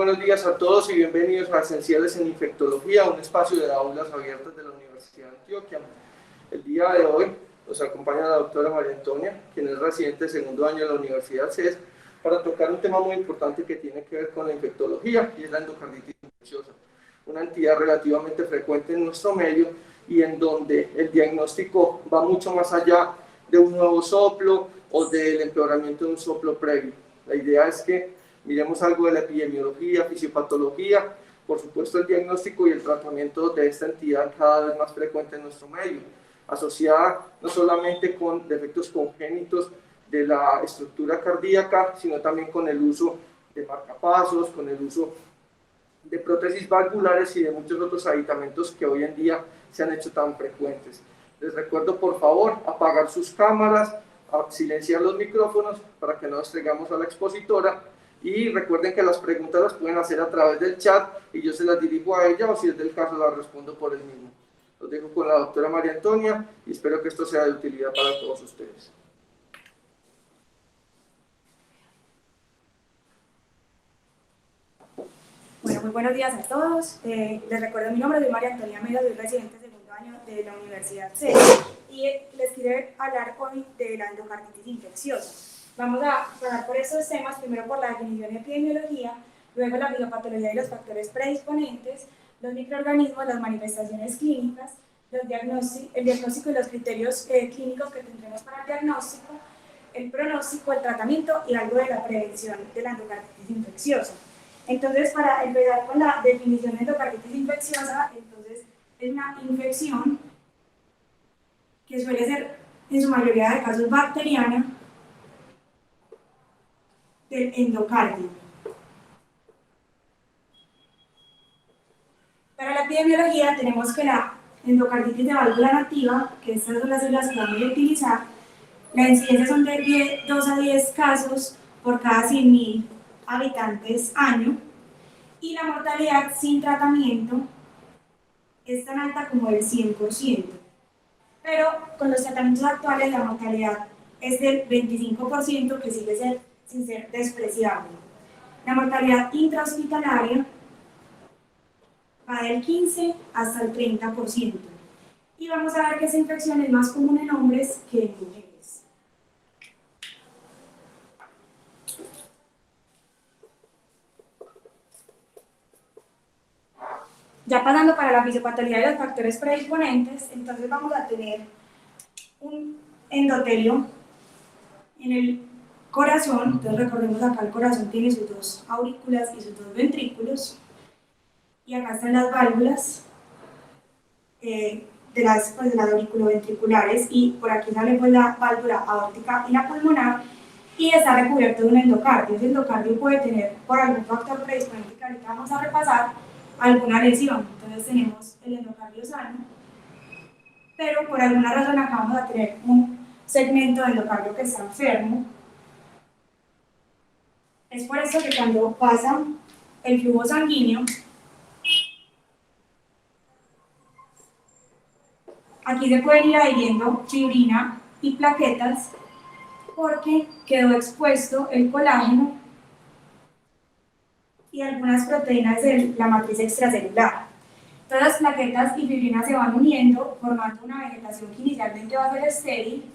buenos días a todos y bienvenidos a Esenciales en Infectología, un espacio de aulas abiertas de la Universidad de Antioquia. El día de hoy nos acompaña la doctora María Antonia, quien es residente de segundo año de la Universidad CES, para tocar un tema muy importante que tiene que ver con la infectología, y es la endocarditis infecciosa, una entidad relativamente frecuente en nuestro medio y en donde el diagnóstico va mucho más allá de un nuevo soplo o del empeoramiento de un soplo previo. La idea es que miremos algo de la epidemiología, fisiopatología, por supuesto el diagnóstico y el tratamiento de esta entidad cada vez más frecuente en nuestro medio, asociada no solamente con defectos congénitos de la estructura cardíaca, sino también con el uso de marcapasos, con el uso de prótesis valvulares y de muchos otros aditamentos que hoy en día se han hecho tan frecuentes. Les recuerdo, por favor, apagar sus cámaras, silenciar los micrófonos para que no distraigamos a la expositora, y recuerden que las preguntas las pueden hacer a través del chat y yo se las dirijo a ella, o si es del caso las respondo por el mismo. Los dejo con la doctora María Antonia y espero que esto sea de utilidad para todos ustedes. Bueno, muy buenos días a todos. Les recuerdo mi nombre, soy María Antonia Melo, soy residente de segundo año de la Universidad CES y les quiero hablar hoy de la endocarditis infecciosa. Vamos a pasar por estos temas, primero por la definición de epidemiología, luego la fisiopatología y los factores predisponentes, los microorganismos, las manifestaciones clínicas, el diagnóstico y los criterios clínicos que tendremos para el diagnóstico, el pronóstico, el tratamiento y algo de la prevención de la endocarditis infecciosa. Entonces, para empezar con la definición de endocarditis infecciosa, entonces es una infección que suele ser en su mayoría de casos bacteriana del endocardio. Para la epidemiología tenemos que la endocarditis de válvula nativa, que estas son las células que vamos a utilizar, la incidencia son de 2 a 10 casos por cada 100.000 habitantes año, y la mortalidad sin tratamiento es tan alta como el 100%. Pero con los tratamientos actuales la mortalidad es del 25%, que sigue sin ser despreciable. La mortalidad intrahospitalaria va del 15 hasta el 30%. Y vamos a ver que esa infección es más común en hombres que en mujeres. Ya pasando para la fisiopatología de los factores predisponentes, entonces vamos a tener un endotelio en el corazón. Entonces recordemos, acá el corazón tiene sus dos aurículas y sus dos ventrículos, y acá están las válvulas de las auriculoventriculares, y por aquí sale pues la válvula aórtica y la pulmonar, y está recubierto de un endocardio. Ese endocardio puede tener, por algún factor predisponente que ahorita vamos a repasar, alguna lesión. Entonces tenemos el endocardio sano, pero por alguna razón acá vamos a tener un segmento de endocardio que está enfermo. Es por eso que cuando pasa el flujo sanguíneo, aquí se pueden ir adhiriendo fibrina y plaquetas, porque quedó expuesto el colágeno y algunas proteínas de la matriz extracelular. Todas las plaquetas y fibrinas se van uniendo, formando una vegetación que inicialmente va a ser estéril,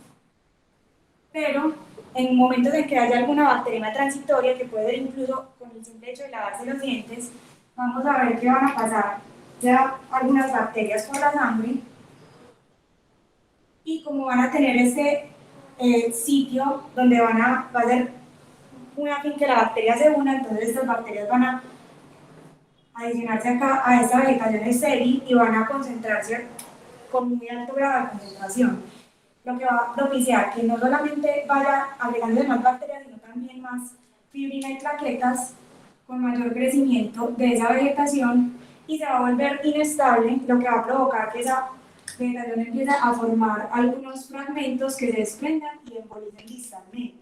pero en momentos en que haya alguna bacteria transitoria, que puede ser incluso con el simple hecho de lavarse los dientes, vamos a ver que van a pasar ya algunas bacterias por la sangre, y como van a tener este sitio donde va a ser una fin que la bacteria se una, entonces estas bacterias van a adicionarse acá a esta vegetación estéril y van a concentrarse con muy alto grado de concentración, lo que va a propiciar que no solamente vaya agregando más bacterias, sino también más fibrina y plaquetas con mayor crecimiento de esa vegetación, y se va a volver inestable, lo que va a provocar que esa vegetación empiece a formar algunos fragmentos que se desprendan y embolicen distalmente.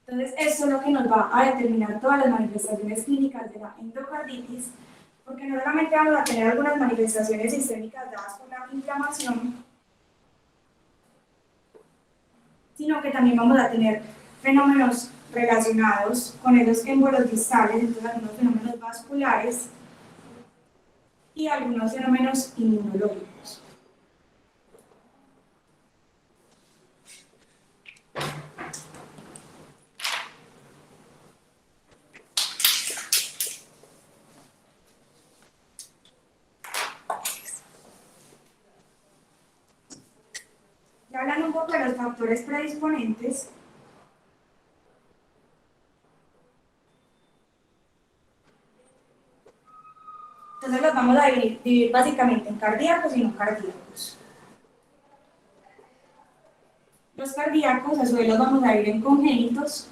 Entonces, esto es lo que nos va a determinar todas las manifestaciones clínicas de la endocarditis, porque no solamente vamos a tener algunas manifestaciones sistémicas dadas por la inflamación, sino que también vamos a tener fenómenos relacionados con esos émbolos distales, entonces algunos fenómenos vasculares y algunos fenómenos inmunológicos. Ya hablando un poco de los factores predisponentes, entonces los vamos a dividir básicamente en cardíacos y no cardíacos. Los cardíacos, a su vez, los vamos a dividir en congénitos,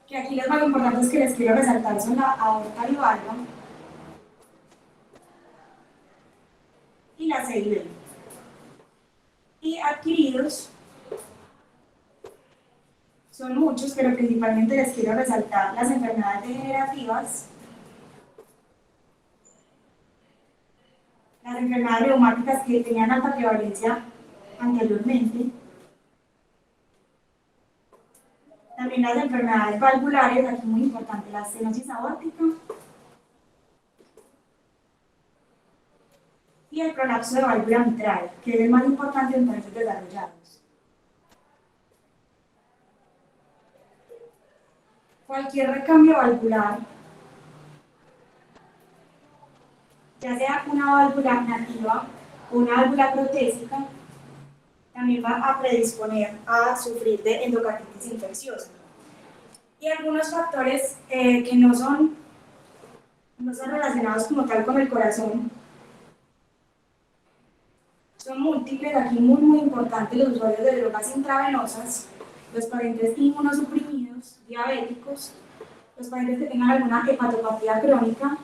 que aquí los más importantes que les quiero resaltar son la aorta y valva y la CIB. Y adquiridos son muchos, pero principalmente les quiero resaltar las enfermedades degenerativas, las enfermedades reumáticas que tenían alta prevalencia anteriormente, también las enfermedades valvulares, aquí muy importante, la estenosis aórtica y el prolapso de válvula mitral, que es el más importante en países desarrollados. Cualquier recambio valvular, ya sea una válvula nativa o una válvula protésica, también va a predisponer a sufrir de endocarditis infecciosa. Y algunos factores que no son relacionados como tal con el corazón, son múltiples, aquí muy importante los usuarios de drogas intravenosas, los pacientes inmunosuprimidos, diabéticos, los pacientes que tengan alguna hepatopatía crónica,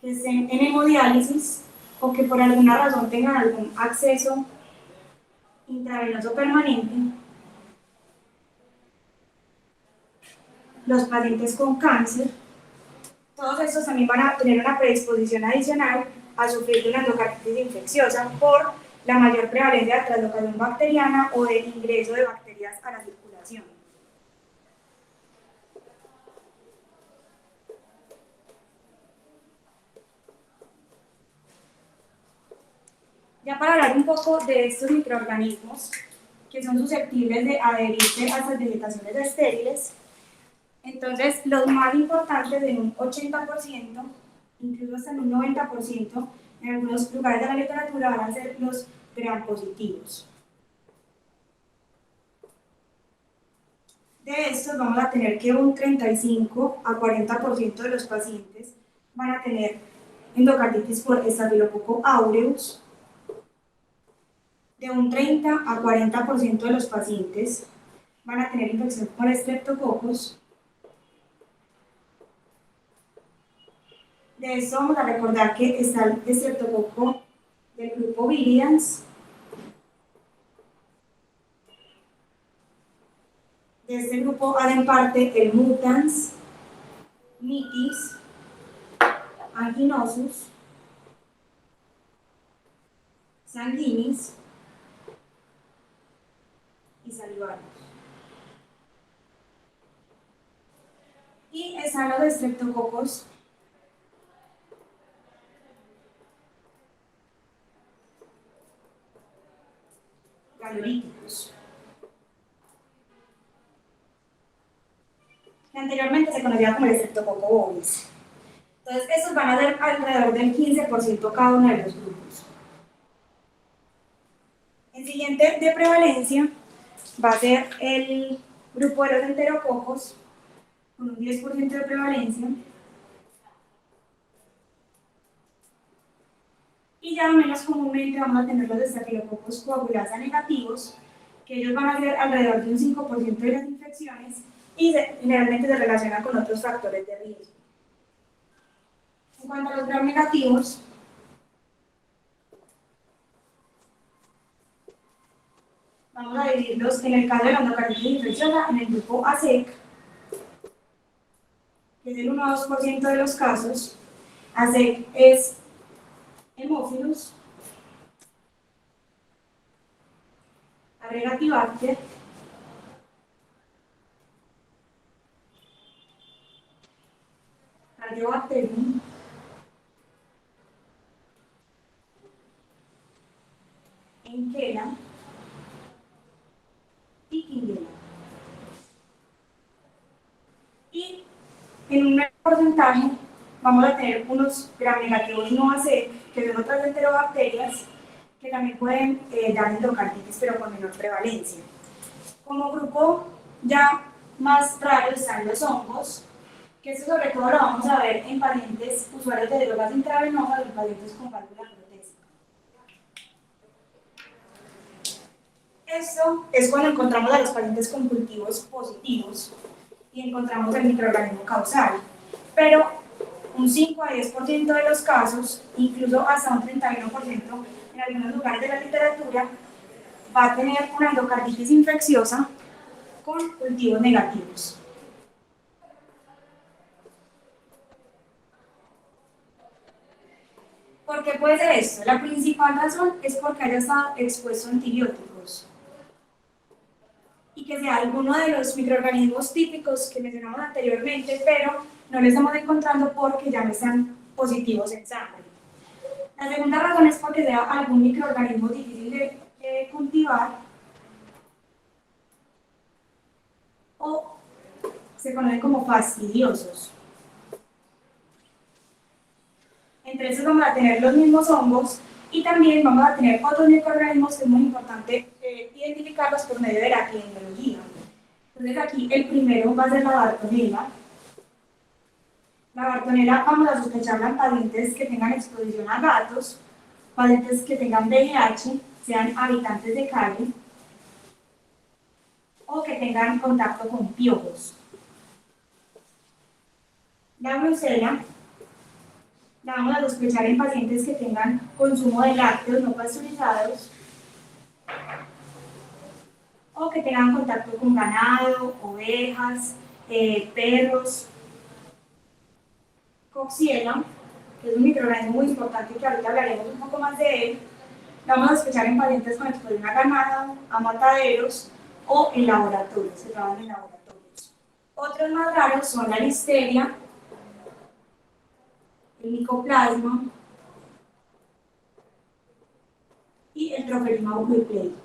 que estén en hemodiálisis o que por alguna razón tengan algún acceso intravenoso permanente, los pacientes con cáncer, todos estos también van a tener una predisposición adicional a sufrir de una endocarditis infecciosa por la mayor prevalencia de translocación bacteriana o de ingreso de bacterias a la circulación. Ya para hablar un poco de estos microorganismos que son susceptibles de adherirse a estas vegetaciones estériles, entonces los más importantes en un 80%, incluso hasta en un 90%, en algunos lugares de la literatura van a ser los gram-positivos. De estos vamos a tener que un 35 a 40% de los pacientes van a tener endocarditis por Staphylococcus aureus. De un 30 a 40% de los pacientes van a tener infección por Streptococcus. De esto vamos a recordar que está el Streptococcus del grupo Viridians. De este grupo hacen parte el Mutans, Mitis, Anginosus, Sanguinis y Salivarius. Y están los Streptococcus galoríticos, que anteriormente se conocía como el Streptococcus bovis. Entonces, estos van a ser alrededor del 15% cada uno de los grupos. El siguiente de prevalencia va a ser el grupo de los enterococos, con un 10% de prevalencia. Y ya menos comúnmente vamos a tener los Staphylococcus coagulasa negativos, que ellos van a ser alrededor de un 5% de las infecciones y generalmente se relacionan con otros factores de riesgo. En cuanto a los gram negativos, vamos a dividirlos en el caso de la endocarditis infecciosa en el grupo ASEC, que es el 1 a 2% de los casos. ASEC es Haemophilus, Agregatibacter, Radiobacterium, Enkela y Klebsiella. Y en un porcentaje vamos a tener unos gram negativos no AC, que son otras enterobacterias que también pueden dar endocarditis, pero con menor prevalencia. Como grupo ya más raro están los hongos, que eso sobre todo lo vamos a ver en pacientes usuarios de drogas intravenosas o en pacientes con válvula protésica. Esto es cuando encontramos a los pacientes con cultivos positivos y encontramos el microorganismo causal, pero un 5 a 10% de los casos, incluso hasta un 31% en algunos lugares de la literatura, va a tener una endocarditis infecciosa con cultivos negativos. ¿Por qué puede ser esto? La principal razón es porque haya estado expuesto a antibióticos y que sea alguno de los microorganismos típicos que mencionamos anteriormente, pero no lo estamos encontrando porque ya no están positivos en sangre. La segunda razón es porque sea algún microorganismo difícil de cultivar o se conocen como fastidiosos. Entre esos vamos a tener los mismos hongos y también vamos a tener otros microorganismos que es muy importante identificarlos por medio de la epidemiología. Entonces aquí el primero va a ser la Bartonella. La Bartonella vamos a sospecharla en pacientes que tengan exposición a gatos, pacientes que tengan VIH, sean habitantes de calle, o que tengan contacto con piojos. La Brucela la vamos a sospechar en pacientes que tengan consumo de lácteos no pasteurizados o que tengan contacto con ganado, ovejas, perros. Coxiella, que es un microorganismo muy importante que ahorita hablaremos un poco más de él, la vamos a sospechar en pacientes con exposición a ganado, a mataderos o en laboratorios, se trabajan en laboratorios. Otros más raros son la listeria, el micoplasma y el Trophiluma bucqueiferi.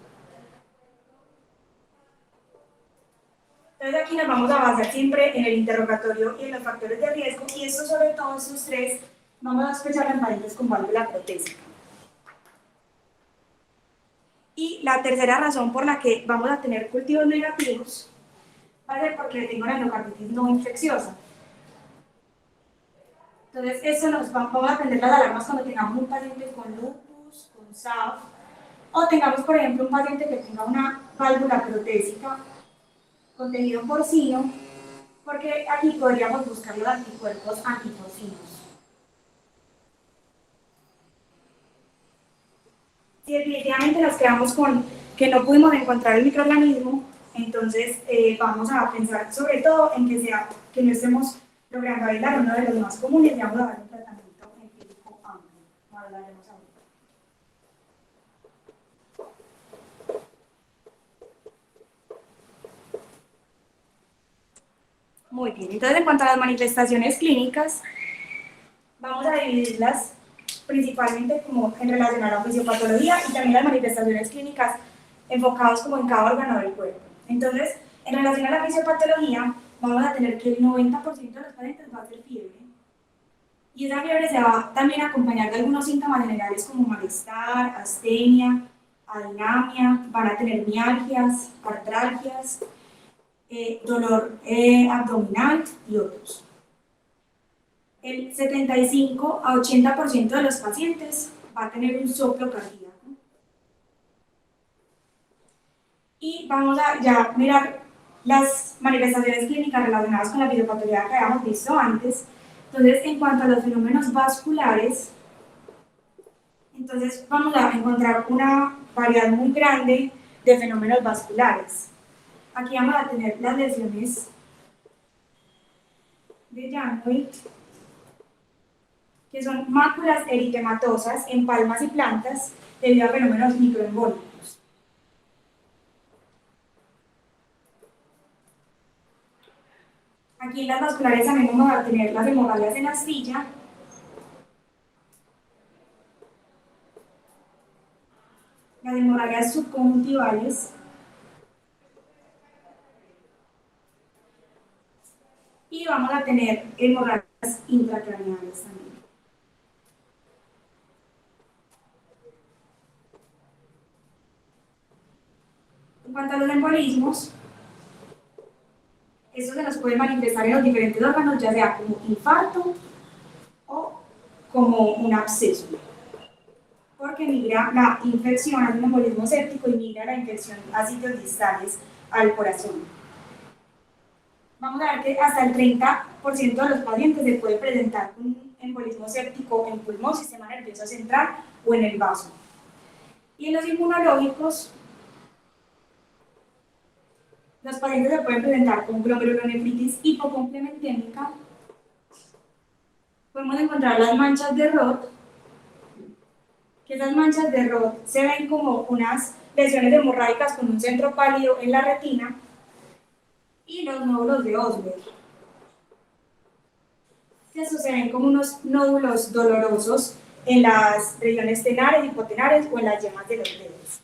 Entonces aquí nos vamos a basar siempre en el interrogatorio y en los factores de riesgo, y esto sobre todo, estos tres, vamos a sospechar en pacientes con válvula protésica. Y la tercera razón por la que vamos a tener cultivos negativos va a ser porque tengo una endocarditis no infecciosa. Entonces, eso vamos a prender las alarmas cuando tengamos un paciente con lupus, con SAF, o tengamos, por ejemplo, un paciente que tenga una válvula protésica con tejido porcino, porque aquí podríamos buscar los anticuerpos antiporcinos. Si definitivamente nos quedamos con que no pudimos encontrar el microorganismo, entonces vamos a pensar sobre todo en que no estemos logrando aislar uno de los más comunes y vamos a dar un tratamiento empírico amplio. Ahora lo haremos ahora. Muy bien, entonces en cuanto a las manifestaciones clínicas, vamos a dividirlas principalmente como en relación a la fisiopatología y también las manifestaciones clínicas enfocados como en cada órgano del cuerpo. Entonces, en relación a la fisiopatología, vamos a tener que el 90% de los pacientes va a ser fiebre. Y esa fiebre se va también a acompañar de algunos síntomas generales como malestar, astenia, adinamia, van a tener mialgias, artralgias, dolor abdominal y otros. El 75 a 80% de los pacientes va a tener un soplo cardíaco. Y vamos a ya mirar las manifestaciones clínicas relacionadas con la fisiopatología que habíamos visto antes. Entonces, en cuanto a los fenómenos vasculares, entonces vamos a encontrar una variedad muy grande de fenómenos vasculares. Aquí vamos a tener las lesiones de Janeway, que son máculas eritematosas en palmas y plantas debido a fenómenos microembólicos. Aquí en las vasculares también vamos a tener las hemorragias en astilla, las hemorragias subconjuntivales y vamos a tener hemorragias intracraneales también. En cuanto a los embolismos, eso se nos puede manifestar en los diferentes órganos, ya sea como infarto o como un absceso, porque migra la infección al embolismo séptico y migra la infección a sitios distales al corazón. Vamos a ver que hasta el 30% de los pacientes se puede presentar un embolismo séptico en pulmón, sistema nervioso central o en el vaso. Y en los inmunológicos, los pacientes se pueden presentar con glomerulonefritis hipocomplementémica. Podemos encontrar las manchas de Roth, que esas manchas de Roth se ven como unas lesiones hemorrágicas con un centro pálido en la retina, y los nódulos de Osler, que estos se ven como unos nódulos dolorosos en las regiones tenares, hipotenares o en las yemas de los dedos.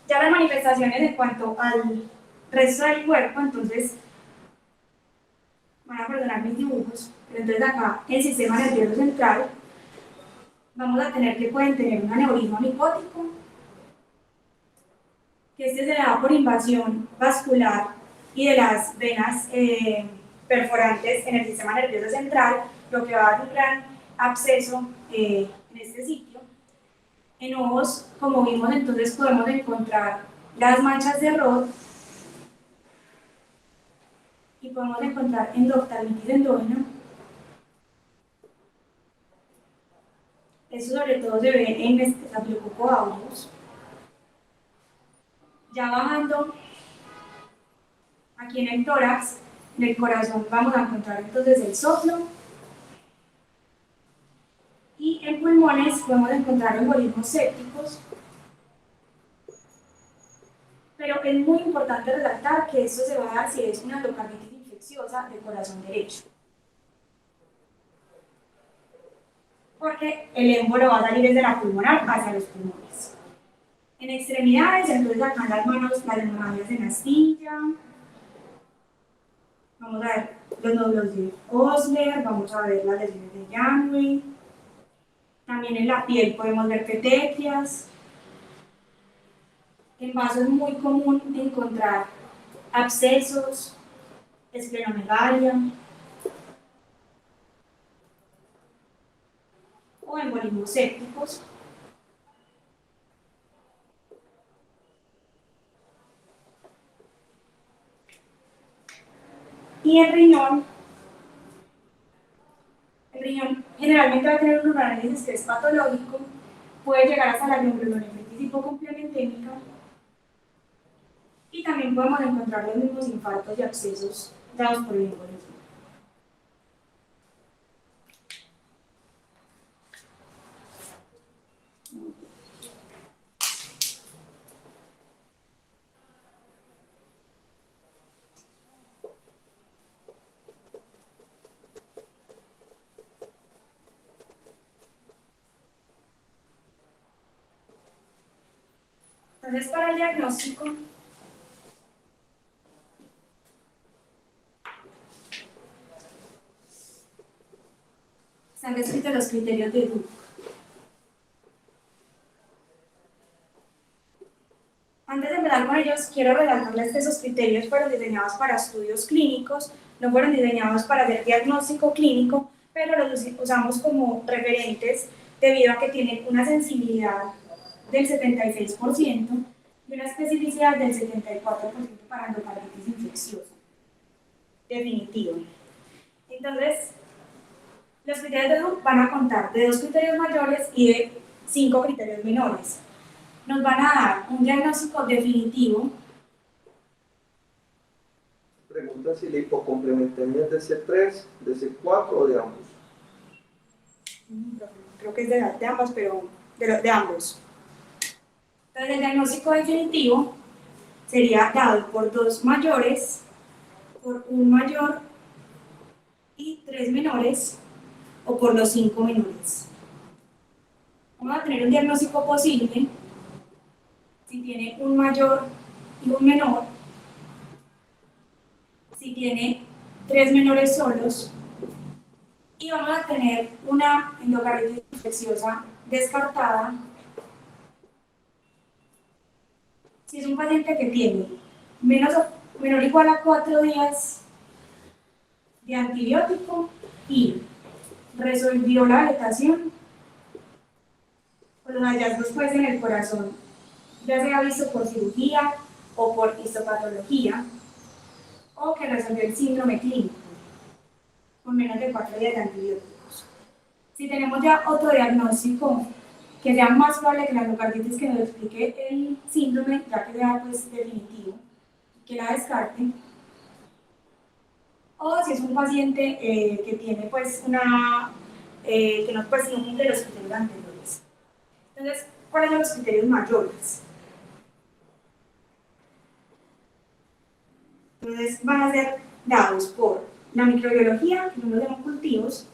Ya las manifestaciones en cuanto al resto del cuerpo, entonces van a perdonar mis dibujos, pero entonces acá el sistema nervioso central vamos a tener que pueden tener un aneurisma micótico, que este se da por invasión vascular y de las venas perforantes en el sistema nervioso central, lo que va a dar un gran absceso en este sitio. En ojos, como vimos, entonces podemos encontrar las manchas de Roth y podemos encontrar endoftalmitis endógena. Eso sobre todo se ve en Staphylococcus aureus. Ya bajando aquí en el tórax, en el corazón, vamos a encontrar entonces el soplo. Y en pulmones podemos encontrar embolismos sépticos. Pero es muy importante resaltar que esto se va a dar si es una endocarditis infecciosa del corazón derecho. Porque el émbolo va a salir desde la pulmonar hacia los pulmones. En extremidades, entonces acá en las manos, las hemorragias en astilla. Vamos a ver los nódulos de Osler, vamos a ver las lesiones de Janeway. También en la piel podemos ver petequias. En vasos es muy común encontrar abscesos, esplenomegalia o embolismos sépticos. Y el riñón generalmente va a tener un análisis que es patológico, puede llegar hasta la glomerulonefritis hipocomplementémica y también podemos encontrar los mismos infartos y abscesos dados por el embolismo. Entonces, para el diagnóstico, están descritos los criterios de Duke. Antes de empezar con ellos, quiero resaltarles que esos criterios fueron diseñados para estudios clínicos, no fueron diseñados para hacer diagnóstico clínico, pero los usamos como referentes debido a que tienen una sensibilidad del 76% y una especificidad del 74% para endocarditis infecciosa. Definitivo. Entonces, los criterios de Duke van a contar de 2 criterios mayores y de 5 criterios menores. Nos van a dar un diagnóstico definitivo. Pregunta si la hipocomplementemia es de C3, de C4 o de ambos. Creo que es de ambos, pero de ambos. Entonces, el diagnóstico definitivo sería dado por 2 mayores, por 1 mayor y 3 menores, o por los 5 menores. Vamos a tener un diagnóstico posible si tiene un mayor y un menor, si tiene 3 menores solos, y vamos a tener una endocarditis infecciosa descartada si es un paciente que tiene menor o igual a 4 días de antibiótico y resolvió la vegetación o los hallazgos pues en el corazón, ya sea visto por cirugía o por histopatología, o que resolvió el síndrome clínico con menos de 4 días de antibióticos. Si tenemos ya otro diagnóstico que sea más probable que la endocarditis que nos explique el síndrome, ya que sea pues definitivo, que la descarte, o si es un paciente que tiene pues que no, pues, no cumple los criterios anteriores. Entonces, ¿cuáles son los criterios mayores? Entonces, van a ser dados por la microbiología, que son los hemocultivos,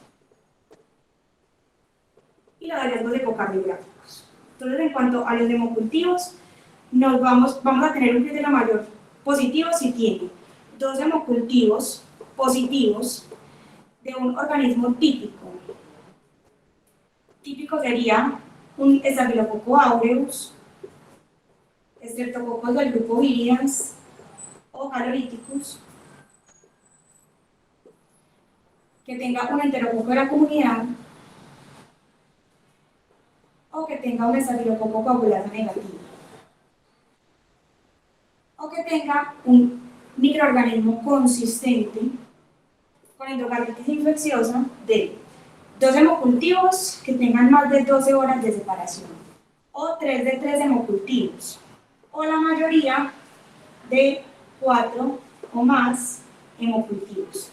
y los hallazgos ecocardiográficos. Entonces, en cuanto a los hemocultivos, vamos a tener un criterio mayor positivo si tiene 2 hemocultivos positivos de un organismo típico. Típico sería un Staphylococcus aureus, Streptococcus del grupo Virians o Caloryticus, que tenga un enterococo de la comunidad o que tenga un Staphylococcus coagulasa negativo, o que tenga un microorganismo consistente con endocarditis infecciosa de 2 hemocultivos que tengan más de 12 horas de separación, o 3 de 3 hemocultivos, o la mayoría de 4 o más hemocultivos.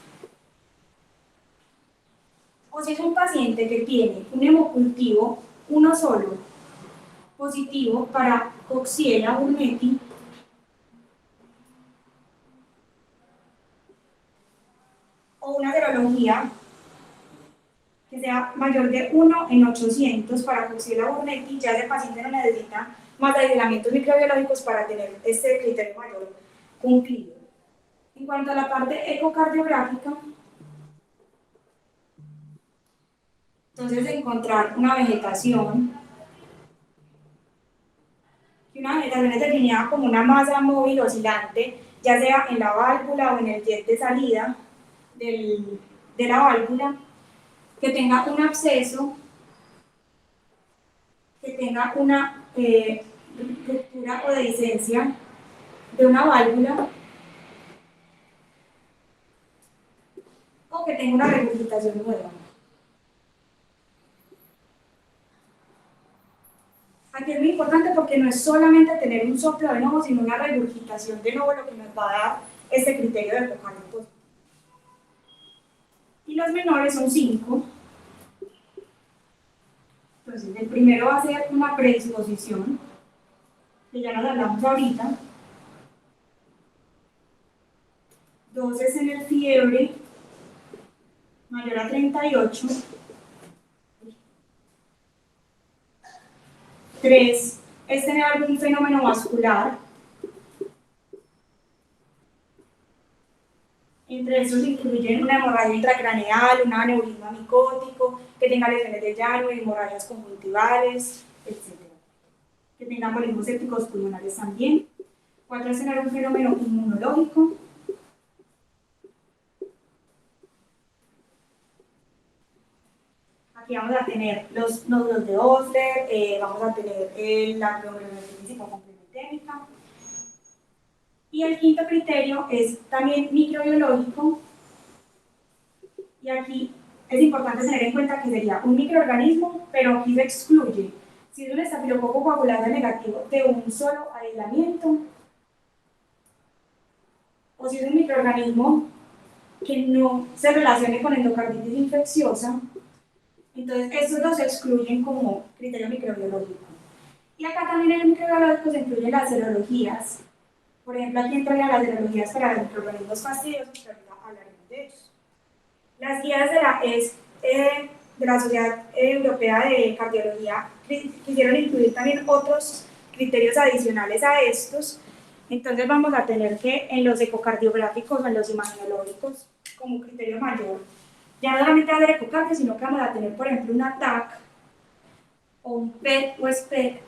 O si es un paciente que tiene un hemocultivo, uno solo, positivo para Coxiella burnetii, o una serología que sea mayor de 1 en 800 para Coxiella burnetii, ya ese paciente no necesita más aislamientos microbiológicos para tener este criterio mayor cumplido. En cuanto a la parte ecocardiográfica, entonces encontrar una vegetación es definida como una masa móvil oscilante, ya sea en la válvula o en el jet de salida de la válvula, que tenga un absceso, que tenga una ruptura o dehiscencia de una válvula, o que tenga una regurgitación nueva. Aquí es muy importante porque no es solamente tener un soplo de nuevo, sino una regurgitación de nuevo lo que nos va a dar este criterio de ecocardio positivo. Y los menores son 5. Entonces, el primero va a ser una predisposición, que ya nos hablamos ahorita. 2 es tener fiebre mayor a 38. 3 es tener algún fenómeno vascular. Entre esos incluyen una hemorragia intracraneal, un aneurisma micótico, que tenga lesiones de llano, hemorragias conjuntivales, etc. Que tenga embolismos sépticos pulmonares también. 4 es tener un fenómeno inmunológico. Aquí vamos a tener los nódulos de Osler, vamos a tener la glomerulonephritis complementémica. Y el quinto criterio es también microbiológico, y aquí es importante tener en cuenta que sería un microorganismo, pero aquí se excluye si es un estafilococo coagulasa negativo de un solo aislamiento, o si es un microorganismo que no se relacione con endocarditis infecciosa. Entonces estos dos se excluyen como criterio microbiológico. Y acá también en el microbiológico se incluyen las serologías, Por ejemplo, aquí entran las serologías para microorganismos fastidiosos, pero ahorita hablaremos de ellos. Las guías de la Sociedad Europea de Cardiología quisieron incluir también otros criterios adicionales a estos. Entonces vamos a tener que en los ecocardiográficos o en los imagenológicos, como criterio mayor, ya no solamente va a haber ecocardio, sino que vamos a tener, por ejemplo, un ATAC o un PET o SPECT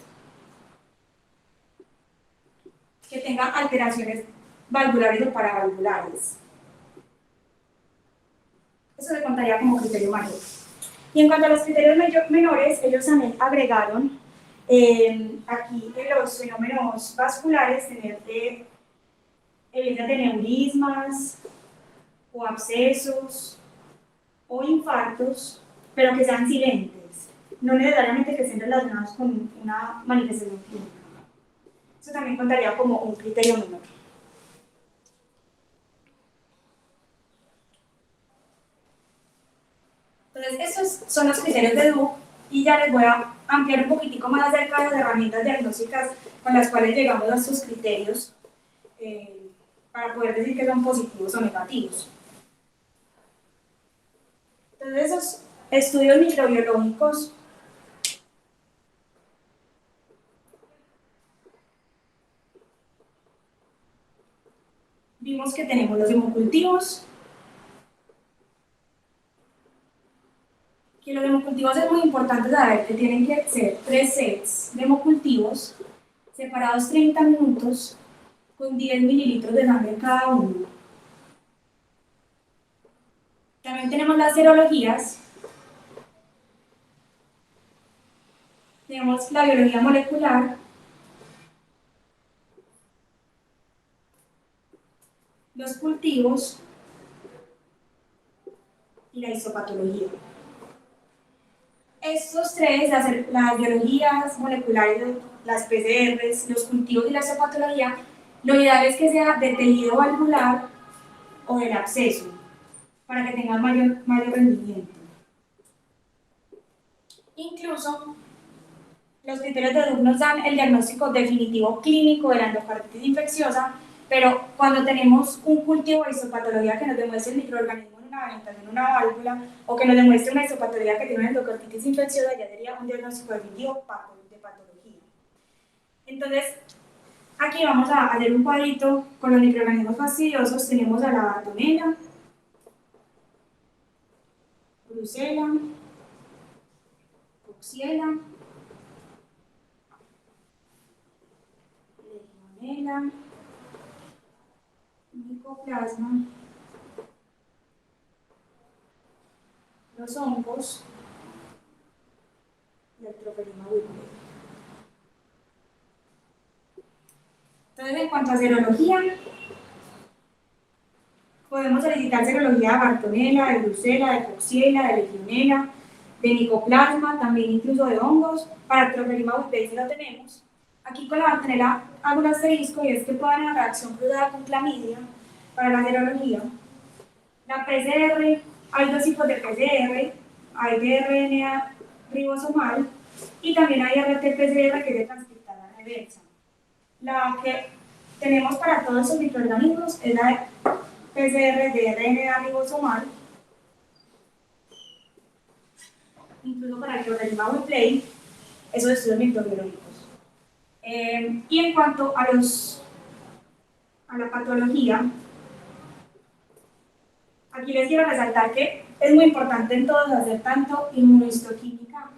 que tenga alteraciones valvulares o paravalvulares. Eso se contaría como criterio mayor. Y en cuanto a los criterios menores, ellos también agregaron aquí en los fenómenos vasculares tener evidencias de neurismas o abscesos o infartos, pero que sean silentes, no necesariamente que estén relacionados con una manifestación clínica. Eso también contaría como un criterio menor. Entonces, estos son los criterios de Duke y ya les voy a ampliar un poquitico más acerca de las herramientas diagnósticas con las cuales llegamos a estos criterios para poder decir que son positivos o negativos. Entonces, esos estudios microbiológicos vimos que tenemos los hemocultivos, que los hemocultivos es muy importante saber que tienen que ser 3 sets de hemocultivos separados 30 minutos con 10 mililitros de sangre cada uno. También tenemos las serologías, tenemos la biología molecular, los cultivos y la histopatología. Estos tres, las biologías moleculares, las PCRs, los cultivos y la histopatología, lo ideal es que sea de tejido valvular o del absceso, para que tengan mayor rendimiento. Incluso, los criterios de Duke nos dan el diagnóstico definitivo clínico de la endocarditis infecciosa, pero cuando tenemos un cultivo de histopatología que nos demuestre el microorganismo en una vegetación, en una válvula, o que nos demuestre una histopatología que tiene una endocarditis infecciosa, ya sería un diagnóstico definitivo de patología. Entonces, aquí vamos a hacer un cuadrito con los microorganismos fastidiosos. Tenemos a la Bartonella, Brucella, Coxiella, Legionella, Mycoplasma, los hongos y el Trophilema wickleri. Entonces, en cuanto a serología, podemos solicitar serología de Bartonella, de Brucella, de Coxiella, de Legionella, de Mycoplasma, también incluso de hongos. Para el Trophilema wickleri si lo tenemos. Aquí con la Bartonella hago un asterisco y es que puede haber una reacción cruzada con clamidia para la serología. La PCR, hay dos tipos de PCR, hay de RNA ribosomal y también hay RT-PCR que es de transcriptasa reversa. La que tenemos para todos estos microorganismos es la PCR de RNA ribosomal, incluso para el Trophilema wickleri, esos estudios microbiológicos. Y en cuanto a la patología, aquí les quiero resaltar que es muy importante en todos hacer tanto inmunohistoquímica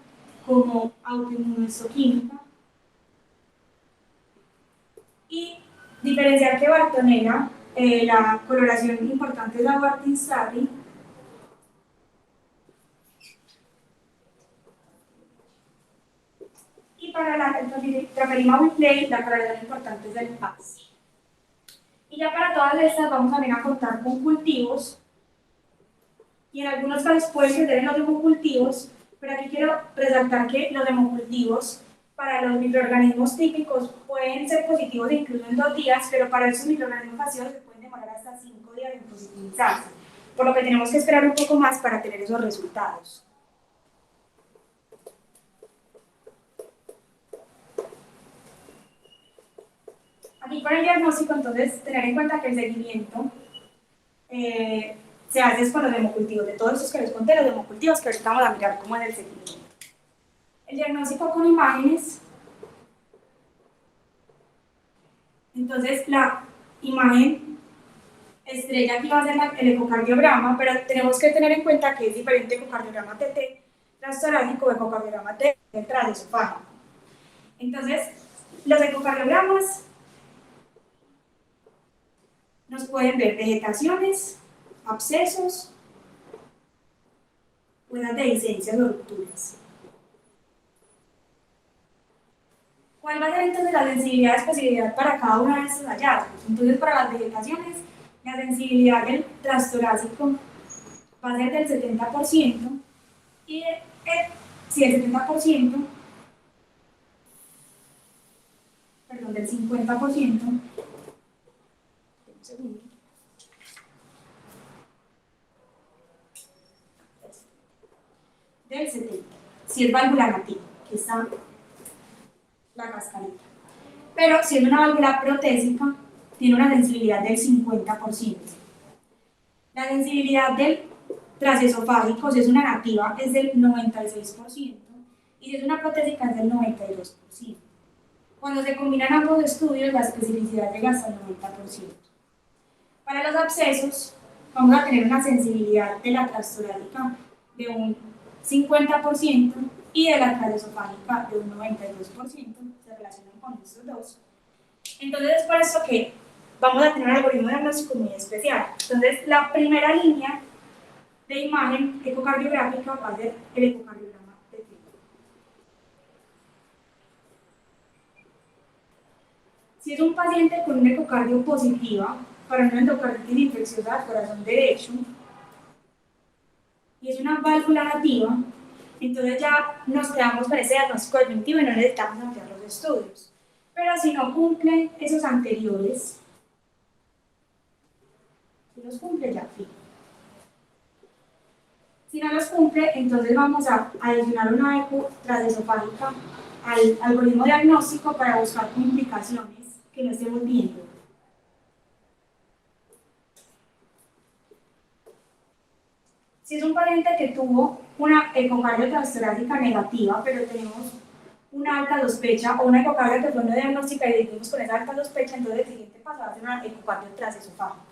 como autoinmunohistoquímica y diferenciar que Bartonella, la coloración importante es la Bartin-Starry, y para el Trophilema wickleri la coloración importante es el PAS. Y ya para todas estas vamos también a contar con cultivos, y en algunos casos pueden ser los hemocultivos, pero aquí quiero resaltar que los hemocultivos para los microorganismos típicos pueden ser positivos incluso en 2 días, pero para esos microorganismos fastidiosos se pueden demorar hasta 5 días en positivizarse, por lo que tenemos que esperar un poco más para tener esos resultados. Aquí con el diagnóstico, entonces, tener en cuenta que el seguimiento se hace con los hemocultivos, de todos esos que les conté, los hemocultivos que ahorita vamos a mirar cómo es el seguimiento. El diagnóstico con imágenes, entonces la imagen estrella aquí va a ser el ecocardiograma, pero tenemos que tener en cuenta que es diferente ecocardiograma TT transtorácico o ecocardiograma TT transesofágico. Entonces, los ecocardiogramas nos pueden ver vegetaciones, abscesos, unas dehiscencias o rupturas. ¿Cuál va a ser entonces la sensibilidad de especificidad para cada una de estos hallazgos? Entonces, para las vegetaciones, la sensibilidad del transtorácico va a ser del 70% y el 70%, perdón, del 50%, del 70%, si es válvula nativa, aquí está la cascarita. Pero si es una válvula protésica, tiene una sensibilidad del 50%. La sensibilidad del transesofágico, si es una nativa, es del 96%, y si es una protésica es del 92%. Cuando se combinan ambos estudios, la especificidad llega hasta el 90%. Para los abscesos, vamos a tener una sensibilidad de la transtorácica de un 50% y de la transesofágica de un 92%, se relacionan con estos dos. Entonces es por eso que vamos a tener un algoritmo diagnóstico muy especial. Entonces la primera línea de imagen ecocardiográfica va a ser el ecocardiograma de tipo. Si es un paciente con un ecocardio positiva para una endocarditis infecciosa del corazón derecho y es una válvula nativa, entonces ya nos quedamos con ese diagnóstico definitivo y no necesitamos ampliar los estudios. Pero si no cumple esos anteriores, si los cumple ya fijo. Si no los cumple, entonces vamos a adicionar una eco transesofágica al algoritmo diagnóstico para buscar complicaciones que no estemos viendo. Si es un paciente que tuvo una ecocardio transtorácica negativa, pero tenemos una alta sospecha o una ecocardio que fue no diagnóstica y dijimos con esa alta sospecha, entonces el siguiente paso va a ser una ecocardio transesofágica.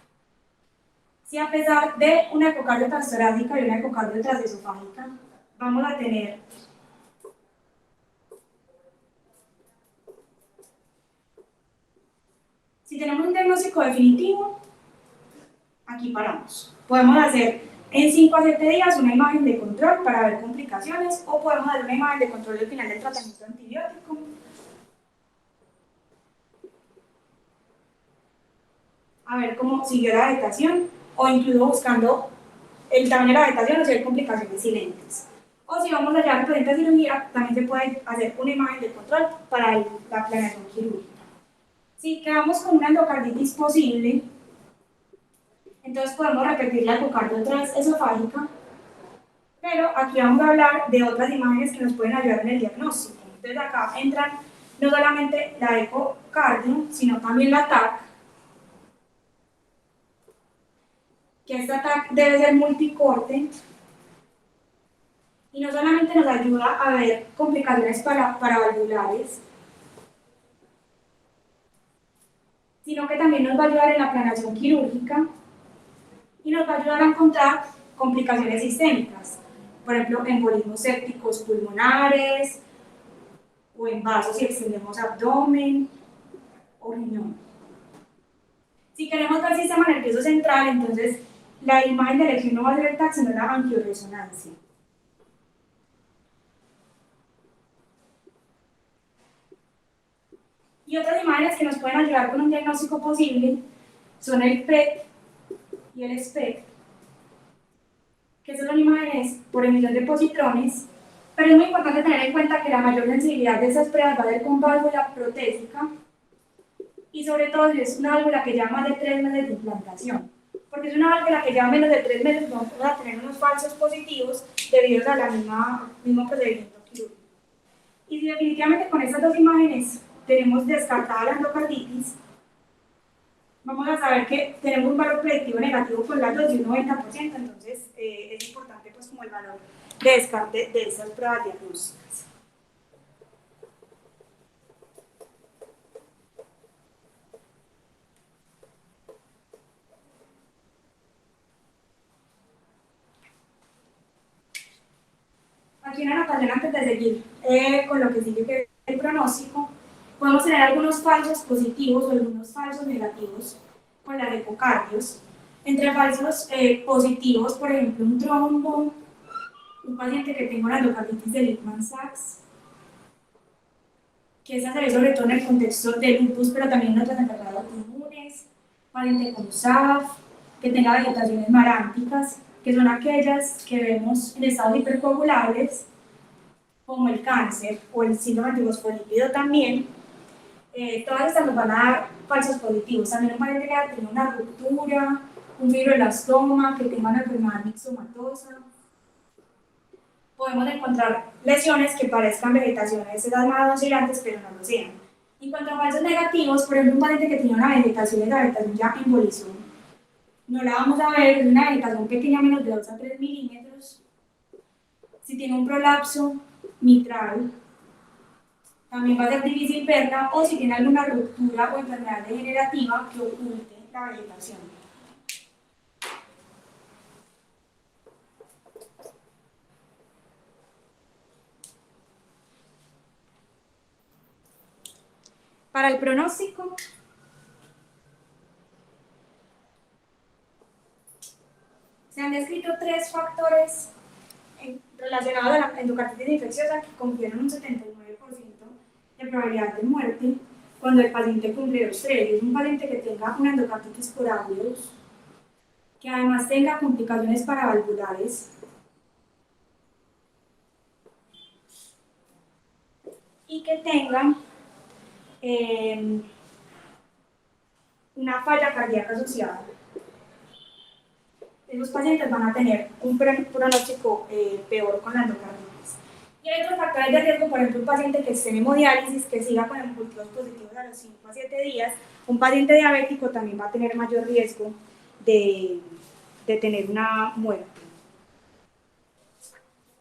Si a pesar de una ecocardio transtorácica y una ecocardio transesofágica vamos a tener si tenemos un diagnóstico definitivo, aquí paramos. Podemos hacer en 5 a 7 días una imagen de control para ver complicaciones o podemos hacer una imagen de control al final del tratamiento antibiótico. A ver cómo siguió la vegetación o incluso buscando el tamaño de la vegetación o si hay complicaciones silentes. O si vamos a llevar al paciente a cirugía, también se puede hacer una imagen de control para la planeación quirúrgica. Si quedamos con una endocarditis posible, entonces podemos repetir la ecocardio transesofágica, pero aquí vamos a hablar de otras imágenes que nos pueden ayudar en el diagnóstico. Entonces acá entran no solamente la ecocardio, sino también la TAC, que esta TAC debe ser multicorte, y no solamente nos ayuda a ver complicaciones paravalvulares, sino que también nos va a ayudar en la planeación quirúrgica y nos va a ayudar a encontrar complicaciones sistémicas, por ejemplo, embolismos sépticos pulmonares, o en vasos si extendemos abdomen o riñón. Si queremos ver el sistema nervioso central, entonces la imagen de elección no va a ser el TAC, sino la angioresonancia. Y otras imágenes que nos pueden ayudar con un diagnóstico posible son el PET y el SPECT, que son imágenes por emisión de positrones, pero es muy importante tener en cuenta que la mayor sensibilidad de esas pruebas va a ser con válvula protésica y sobre todo si es una válvula que lleva más de 3 meses de implantación, porque es una válvula que lleva menos de 3 meses, vamos a tener unos falsos positivos debido a la mismo procedimiento quirúrgico. Y si definitivamente con estas dos imágenes tenemos descartada la endocarditis, vamos a saber que tenemos un valor predictivo negativo por las dos de un 90%, entonces es importante pues como el valor de descarte de esas pruebas diagnósticas. Aquí una anotación antes de seguir con lo que sigue, que es el pronóstico. Podemos tener algunos falsos positivos o algunos falsos negativos con las ecocardios. Entre falsos positivos, por ejemplo, un trombo, un paciente que tenga una endocarditis de Lippmann-Sachs, que esa se ve sobre todo en el contexto del lupus, pero también en otras enfermedades autoinmunes, paciente con SAF, que tenga vegetaciones maránticas, que son aquellas que vemos en estados hipercoagulables, como el cáncer o el síndrome antifosfolípido también. Todas estas nos van a dar falsos positivos. También un paciente que tenga una ruptura, un fibroelastoma, que tenga una enfermedad mixomatosa. Podemos encontrar lesiones que parezcan vegetaciones oscilantes, pero no lo sean. En cuanto a falsos negativos, por ejemplo, un paciente que tenía una vegetación y la vegetación ya embolizó, no la vamos a ver, es una vegetación pequeña, menos de 2 a 3 milímetros. Si tiene un prolapso mitral, también va a ser difícil verla, o si tiene alguna ruptura o enfermedad degenerativa que oculte la vegetación. Para el pronóstico, se han descrito 3 factores relacionados a la endocarditis infecciosa que confieren un 79% de probabilidad de muerte cuando el paciente cumple los 3. Es un paciente que tenga una endocarditis por ácidos, que además tenga complicaciones paravalvulares y que tenga una falla cardíaca asociada. Esos pacientes van a tener un pronóstico peor con la endocarditis. Y hay otros factores de riesgo, por ejemplo, un paciente que esté en hemodiálisis, que siga con los cultivos positivos a los 5 a 7 días. Un paciente diabético también va a tener mayor riesgo de tener una muerte.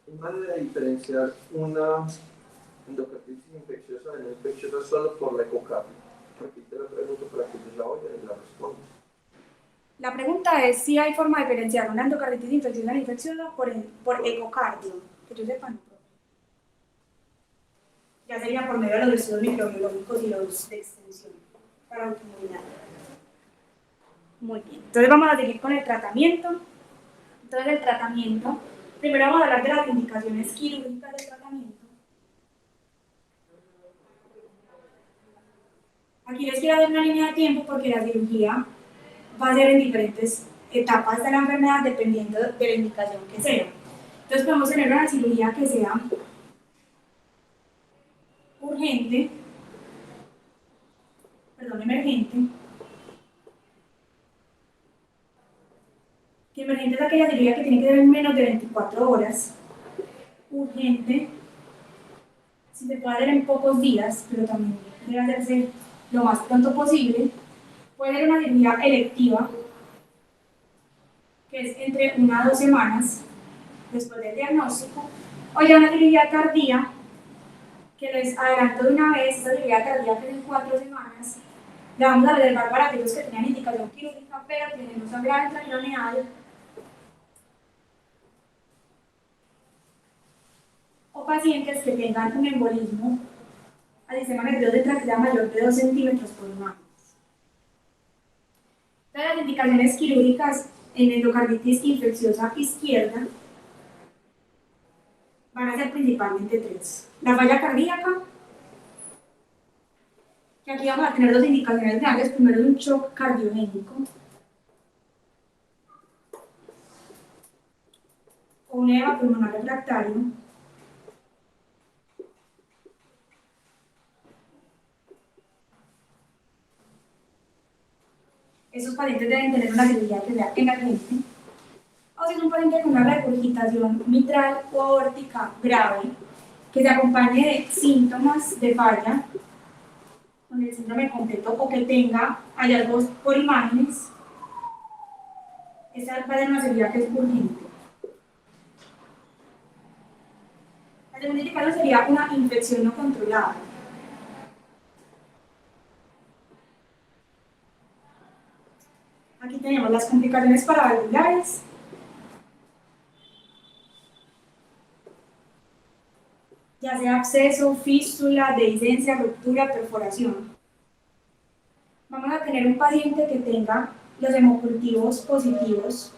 ¿Hay manera de diferenciar una endocarditis infecciosa de no infecciosa solo por la ecocardio? Repite la pregunta para que yo la oiga y la responda. La pregunta es si hay forma de diferenciar una endocarditis infecciosa de infecciosa por ecocardio, que yo sepa no. Ya sería por medio de los estudios microbiológicos y los de extensión para autoinmunidad. Muy bien, entonces vamos a seguir con el tratamiento. Entonces el tratamiento, primero vamos a hablar de las indicaciones quirúrgicas del tratamiento. Aquí les quiero dar una línea de tiempo porque la cirugía va a ser en diferentes etapas de la enfermedad dependiendo de la indicación que sea. Entonces podemos tener una cirugía que sea urgente, emergente. Que emergente es aquella cirugía que tiene que ser en menos de 24 horas. Urgente, si se puede hacer en pocos días, pero también debe hacerse lo más pronto posible. Puede ser una cirugía electiva, que es entre 1 a 2 semanas después del diagnóstico, o ya una cirugía tardía, que les adelanto de una vez, esta cirugía tardía que es en 4 semanas, la vamos a reservar para aquellos que tengan indicación quirúrgica, pero tienen sangrado intracraneal, o pacientes que tengan un embolismo al sistema nervioso central que sea mayor de 2 centímetros por mano. Las indicaciones quirúrgicas en endocarditis infecciosa izquierda van a ser principalmente 3. La falla cardíaca, que aquí vamos a tener 2 indicaciones grandes. Primero, un shock cardiogénico, o un edema pulmonar refractario, esos pacientes deben tener una cirugía que sea emergente. O si es un paciente con una regurgitación mitral o aórtica grave, que se acompañe de síntomas de falla con el síndrome completo o que tenga hallazgos por imágenes, esta va a ser una cirugía que es urgente. La segunda indicación sería una infección no controlada. Aquí tenemos las complicaciones paravalvulares, ya sea absceso, fístula, dehiscencia, ruptura, perforación. Vamos a tener un paciente que tenga los hemocultivos positivos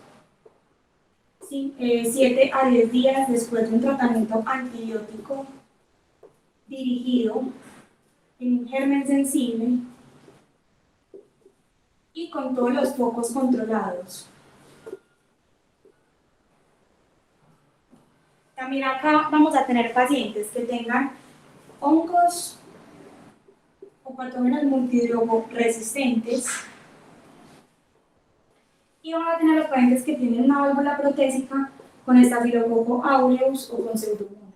7 a 10 días después de un tratamiento antibiótico dirigido en un germen sensible y con todos los focos controlados. También acá vamos a tener pacientes que tengan hongos o patógenos multidrogo resistentes y vamos a tener los pacientes que tienen una válvula protésica con estafilococo aureus o con pseudomonas.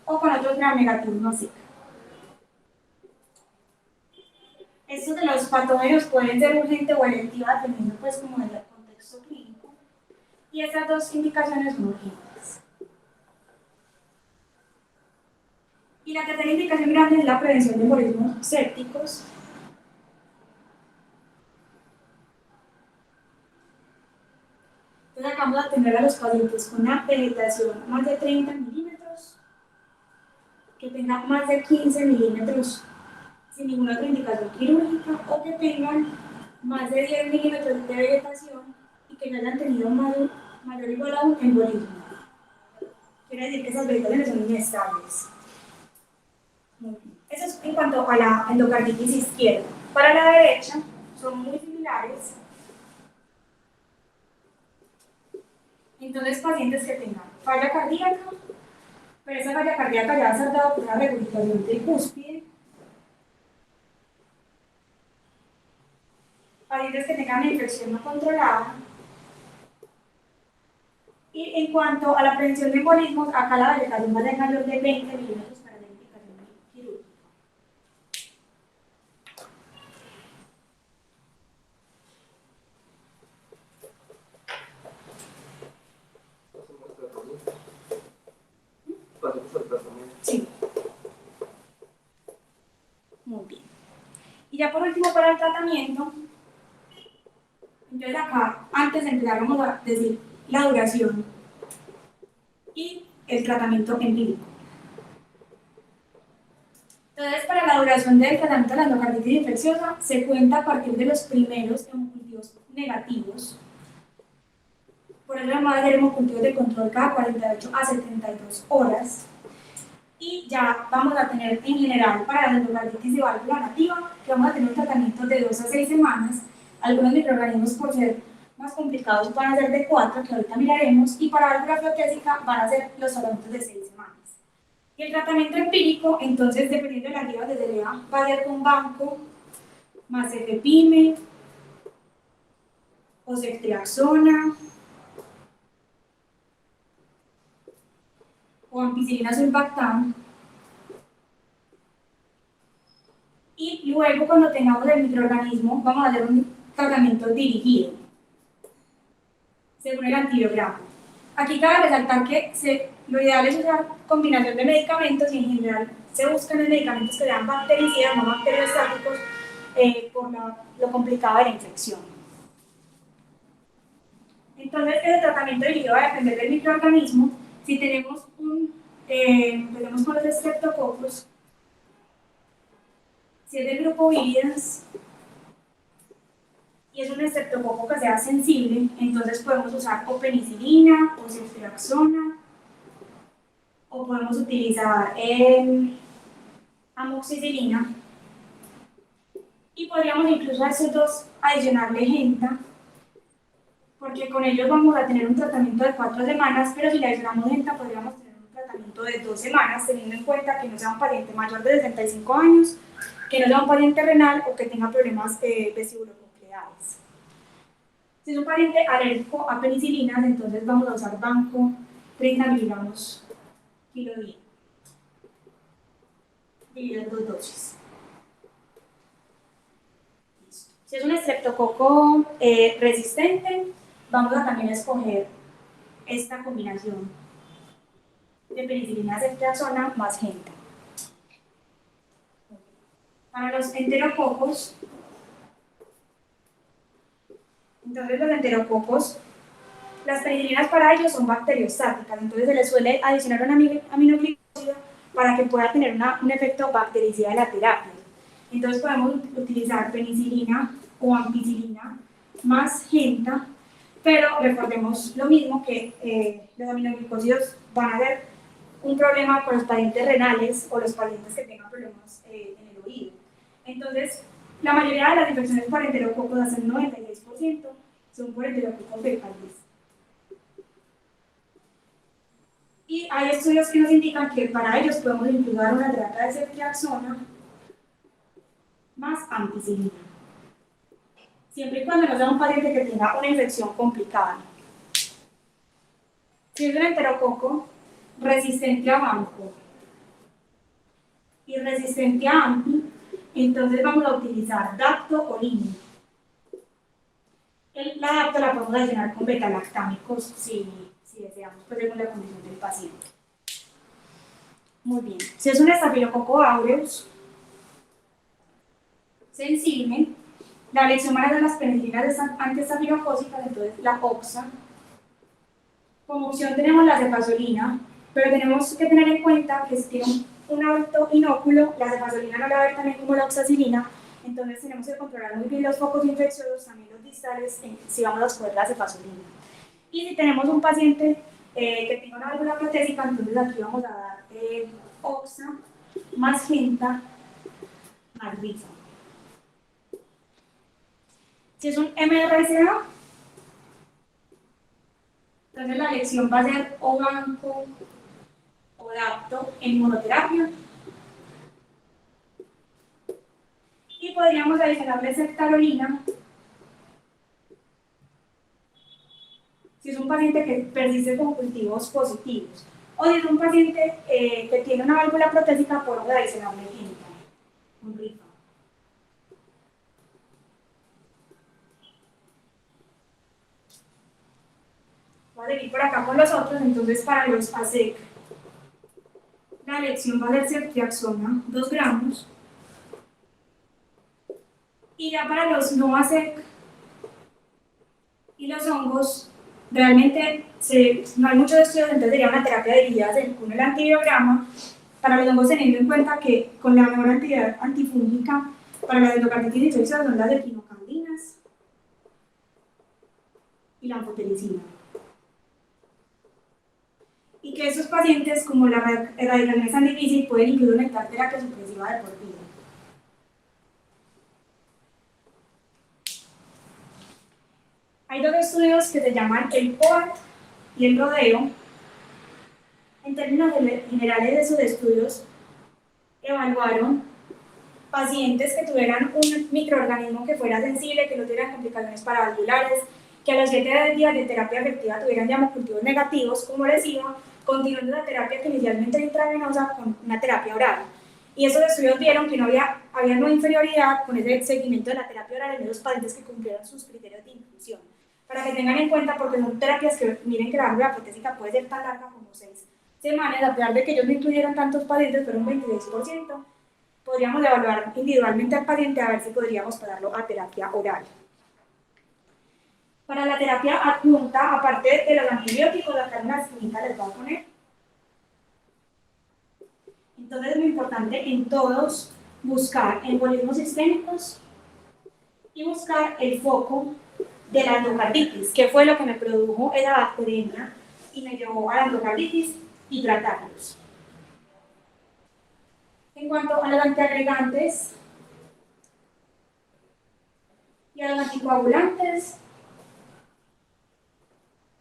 O con otros gram negativos no Zika. Estos de los patógenos pueden ser urgentes o electivas dependiendo pues como del contexto clínico y estas dos indicaciones son urgentes. Y la tercera indicación grande es la prevención de embolismos sépticos. Entonces acá vamos a tener a los pacientes con una penetración más de 30 milímetros, que tengan más de 15 milímetros sin ninguna otra indicación quirúrgica o que tengan más de 10 milímetros de vegetación y que no hayan tenido mayor o igual a un embolismo. Quiere decir que esas vegetaciones son inestables. Eso es en cuanto a la endocarditis izquierda. Para la derecha son muy similares. Entonces, pacientes que tengan falla cardíaca, pero esa falla cardíaca ya va a ser dada por una regurgitación tricúspide. Pacientes que tengan una infección no controlada. Y en cuanto a la prevención de embolismos, acá la vegetación va a ser mayor de 20 milímetros para la indicación quirúrgica. Sí. Muy bien. Y ya por último, para el tratamiento, entonces acá, antes de empezar, vamos a decir la duración y el tratamiento empírico. Entonces, para la duración del tratamiento de la endocarditis infecciosa, se cuenta a partir de los primeros hemocultivos negativos. Por eso vamos a hacer hemocultivos de control cada 48 a 72 horas. Y ya vamos a tener en general para la endocarditis de válvula nativa, que vamos a tener un tratamiento de 2 a 6 semanas. Algunos microorganismos, por ser más complicados, van a ser de 4, que ahorita miraremos, y para válvula protésica van a ser los tratamientos de 6 semanas. Y el tratamiento empírico, entonces, dependiendo de la guía donde se lea, va a ser con banco, más cefepime, o ceftriaxona, o ampicilina sulbactam. Y luego, cuando tengamos el microorganismo, vamos a hacer un tratamiento dirigido, según el antibiograma. Aquí cabe resaltar que lo ideal es usar combinación de medicamentos y en general se buscan los medicamentos que sean bactericidas, no bacteriostáticos, por lo complicado de la infección. Entonces, el tratamiento dirigido va a depender del microorganismo. Si tenemos empecemos con los streptococcus. Si es del grupo Viridas y es un estreptococo que sea sensible, entonces podemos usar o penicilina o ceftriaxona, o podemos utilizar amoxicilina, y podríamos incluso a estos dos adicionarle genta, porque con ellos vamos a tener un tratamiento de 4 semanas, pero si le adicionamos genta podríamos tener un tratamiento de 2 semanas, teniendo en cuenta que no sea un paciente mayor de 65 años, que no sea un paciente renal o que tenga problemas vesiculococleares. Si es un paciente alérgico a penicilinas, entonces vamos a usar banco 30 miligramos kilo día, dividido en 2 dosis. Si es un estreptococo resistente, vamos a también escoger esta combinación de penicilina ceftriaxona más genta. Para los enterococos, entonces los enterococos, las penicilinas para ellos son bacteriostáticas, entonces se les suele adicionar un aminoglicósido para que pueda tener un efecto bactericida de la terapia. Entonces podemos utilizar penicilina o ampicilina más genta, pero recordemos lo mismo que los aminoglicósidos van a ser un problema con los pacientes renales o los pacientes que tengan problemas en el oído. Entonces, la mayoría de las infecciones por enterococos, hasta el 96%, son por enterococos fecales. Y hay estudios que nos indican que para ellos podemos incluir una terapia de ceftriaxona más ampicilina, siempre y cuando no sea un paciente que tenga una infección complicada. Si es un enterococo resistente a banco y resistente a ampi, entonces vamos a utilizar dacto o línea. La dacto la podemos adicionar con beta-lactámicos si deseamos, pues según la condición del paciente. Muy bien. Si es un estafilococo aureus sensible, la elección van a ser las penicilinas antiestafilocócicas, entonces la oxa. Como opción tenemos la cefazolina, pero tenemos que tener en cuenta que si tiene un alto inóculo, la cefazolina no la va a ver también como la oxacilina, entonces tenemos que controlar muy bien los focos infecciosos, también los distales, si vamos a escoger la cefazolina. Y si tenemos un paciente que tenga una válvula protésica, entonces aquí vamos a dar oxa más genta más rifa. Si es un MRSA, entonces la elección va a ser o banco o dacto en inmunoterapia. Y podríamos adicionarle ceftarolina si es un paciente que persiste con cultivos positivos. O si es un paciente que tiene una válvula protésica, podemos adicionarle genta, un rifa. Voy a seguir por acá con los otros, entonces para los ASEC, la elección va a ser ceftriaxona, 2 gramos. Y ya para los no ASEC y los hongos, realmente no hay muchos estudios, entonces sería una terapia dirigida con el antibiograma, para los hongos teniendo en cuenta que con la mejor actividad antifúngica para la endocarditis infecciosa son las equinocandinas y la anfotericina. Y que esos pacientes, como la erradicación es tan difícil, pueden incluso aumentar terapia supresiva de por vida. Hay 2 estudios que se llaman el POAT y el rodeo. En términos generales de esos estudios, evaluaron pacientes que tuvieran un microorganismo que fuera sensible, que no tuvieran complicaciones paravalvulares, que a los 7 días de terapia efectiva tuvieran diamocultivos negativos, como les iba, continuando la terapia que inicialmente era intravenosa con una terapia oral. Y esos estudios vieron que no había una inferioridad con ese seguimiento de la terapia oral en esos pacientes que cumplieron sus criterios de inclusión. Para que tengan en cuenta, porque son terapias que, miren que la válvula protésica puede ser tan larga como 6 semanas, a pesar de que ellos no incluyeron tantos pacientes, pero un 26%, podríamos evaluar individualmente al paciente a ver si podríamos pasarlo a terapia oral. Para la terapia adjunta, aparte de los antibióticos, acá en la esquinita les voy a poner. Entonces es muy importante en todos buscar embolismos sistémicos y buscar el foco de la endocarditis, que fue lo que me produjo esa bacteriemia y me llevó a la endocarditis, y tratarlos. En cuanto a los antiagregantes y a los anticoagulantes,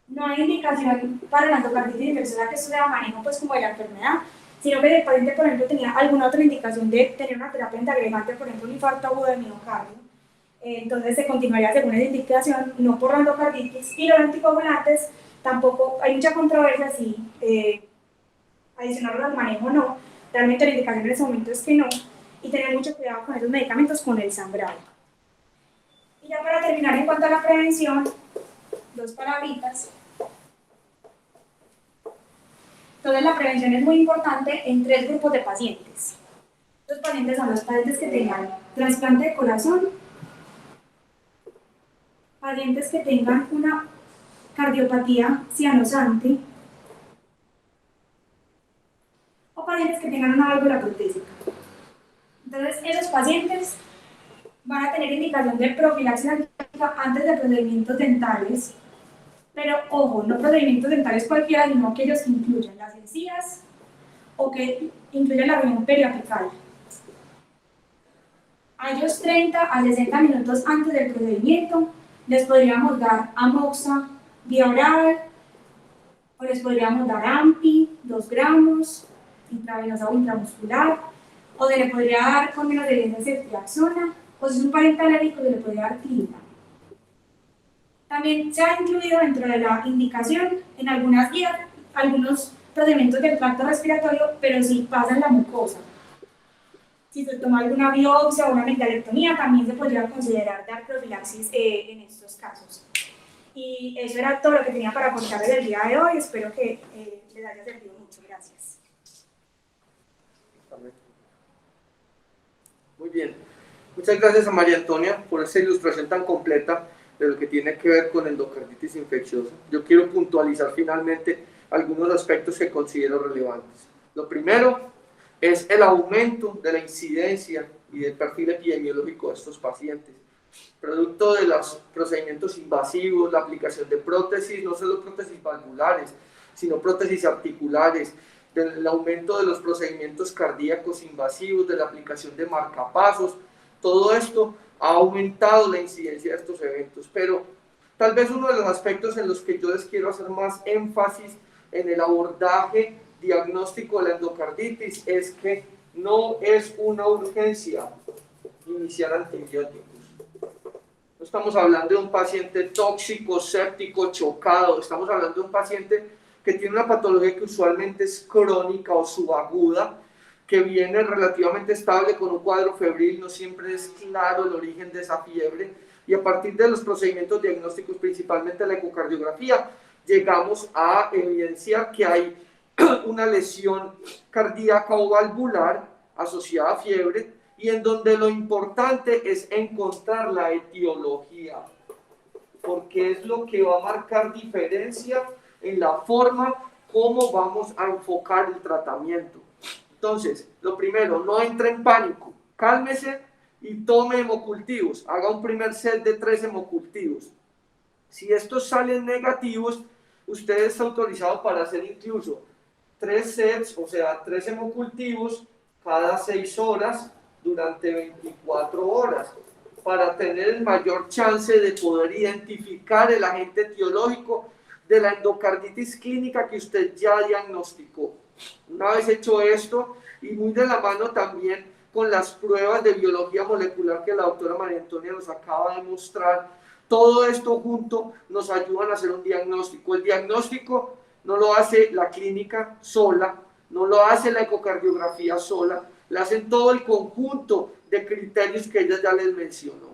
no hay indicación para la endocarditis infecciosa que esto sea manejo pues como de la enfermedad, sino que si el paciente, por ejemplo, tenía alguna otra indicación de tener una terapia antiagregante, por ejemplo, un infarto agudo de miocardio, entonces se continuaría según esa indicación, no por la endocarditis. Y los anticoagulantes, tampoco hay mucha controversia si adicionarlo al manejo o no. Realmente la indicación en ese momento es que no, y tener mucho cuidado con esos medicamentos, con el sangrado. Y ya para terminar, en cuanto a la prevención, 2 palabritas. Entonces la prevención es muy importante en 3 grupos de pacientes. Los pacientes son los pacientes que tengan trasplante de corazón, pacientes que tengan una cardiopatía cianosante o pacientes que tengan una válvula protésica. Entonces, esos pacientes van a tener indicación de profilaxis antes de procedimientos dentales, pero ojo, no procedimientos dentales cualquiera, sino aquellos que incluyan las encías o que incluyan la región periapical. A ellos 30 a 60 minutos antes del procedimiento les podríamos dar amoxa vía oral, o les podríamos dar AMPI, 2 gramos, intravenosa o intramuscular, o se le podría dar con menos de 10 ceftriaxona, o si es un paciente alérgico se le podría dar clina. También se ha incluido dentro de la indicación en algunas guías algunos procedimientos del tracto respiratorio, pero si pasan la mucosa. Si se toma alguna biopsia o una amigdalectomía, también se podría considerar dar profilaxis en estos casos. Y eso era todo lo que tenía para contarles el día de hoy. Espero que les haya servido mucho. Gracias. Muy bien. Muchas gracias a María Antonia por esa ilustración tan completa de lo que tiene que ver con endocarditis infecciosa. Yo quiero puntualizar finalmente algunos aspectos que considero relevantes. Lo primero es el aumento de la incidencia y del perfil epidemiológico de estos pacientes, producto de los procedimientos invasivos, la aplicación de prótesis, no solo prótesis valvulares, sino prótesis articulares, del aumento de los procedimientos cardíacos invasivos, de la aplicación de marcapasos. Todo esto ha aumentado la incidencia de estos eventos, pero tal vez uno de los aspectos en los que yo les quiero hacer más énfasis en el abordaje diagnóstico de la endocarditis es que no es una urgencia iniciar antibióticos. No estamos hablando de un paciente tóxico, séptico, chocado, estamos hablando de un paciente que tiene una patología que usualmente es crónica o subaguda, que viene relativamente estable con un cuadro febril, no siempre es claro el origen de esa fiebre, y a partir de los procedimientos diagnósticos, principalmente la ecocardiografía, llegamos a evidenciar que hay una lesión cardíaca o valvular asociada a fiebre, y en donde lo importante es encontrar la etiología, porque es lo que va a marcar diferencia en la forma como vamos a enfocar el tratamiento. Entonces, lo primero, no entre en pánico, cálmese y tome hemocultivos, haga un primer set de 3 hemocultivos. Si estos salen negativos, usted está autorizado para hacer incluso 3 sets, o sea, 3 hemocultivos cada 6 horas durante 24 horas, para tener el mayor chance de poder identificar el agente etiológico de la endocarditis clínica que usted ya diagnosticó. Una vez hecho esto, y muy de la mano también con las pruebas de biología molecular que la doctora María Antonia nos acaba de mostrar, todo esto junto nos ayudan a hacer un diagnóstico. El diagnóstico no lo hace la clínica sola, no lo hace la ecocardiografía sola, lo hacen todo el conjunto de criterios que ella ya les mencionó.